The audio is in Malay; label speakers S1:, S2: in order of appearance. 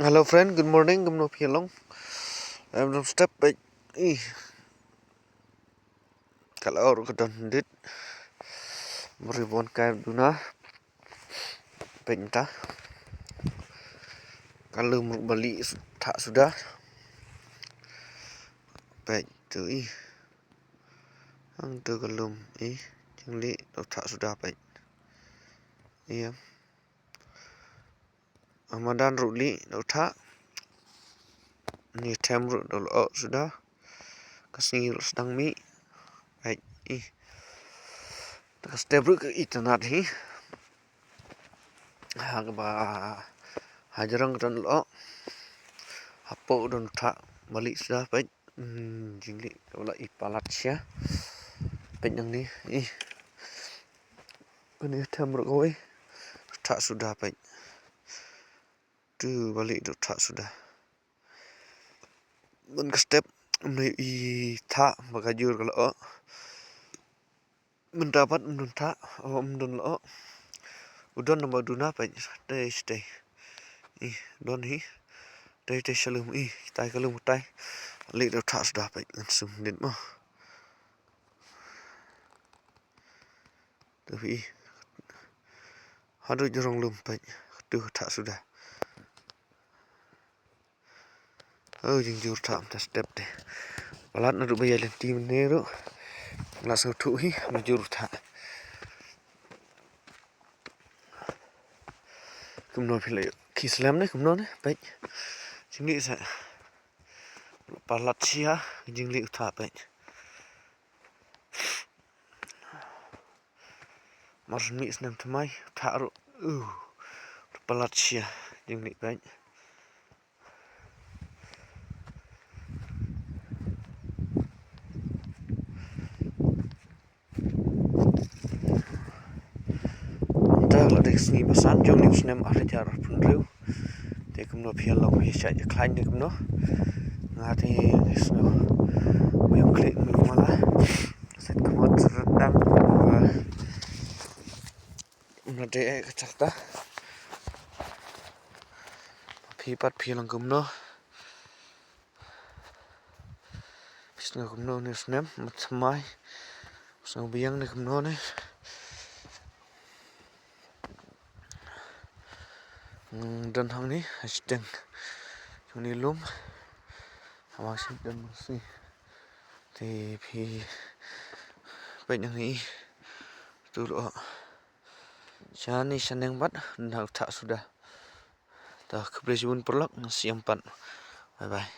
S1: Hello friend, good morning. Gumno Phialong. I'm from step back. Kalau orang kedon dit meribon kain duna pentah. Kalau balik tak sudah. Baik tu Ang tu kalau jengli tak sudah baik. Iya. Ramadan ruli tak. Ni time rul sudah. Kasih sedang mi. Baik. Tak step ke internet Hagba hajarang dan lo. Hapo don tak balik sudah baik. Jingli wala ipalat sia. Baik yang ni. Ini time rul tak sudah baik. Tu balik tu tak sudah. Mun step ni tak bagajur kalau mendapat menuntak mendun lo. Udon nombor duna baik stay. Don Day shalom tai kalum tai. Balik tu tak sudah baik langsung din mo. Tapi hadu jorong lum baik. Tu tak sudah. Jujur tak step deh. Balat na bayar lenti menero. Langsung tu jujur tak. Kumno pilih kislam ni kumno ni baik. Jingli sa. Balat sia jingli tak baik. Marun mi senam temai tak ru. Balat sia jingli baik. Ada sini pesan jom ni senam ada cara penriu. Te kumno Phialong chat klein ni kumno. Ngati sno. Mem klik mi mala. Set kumot redang. Nade kacakta. Pipat Phialong kumno. Sno kumno ni senam matmai. Sno biang ni kumno ni. Dan hang ni hashtag ni lum awak dan masih tapi banyak ni tu lo jani senang bat dah tak sudah dah kebersihan perlak siampan bye bye.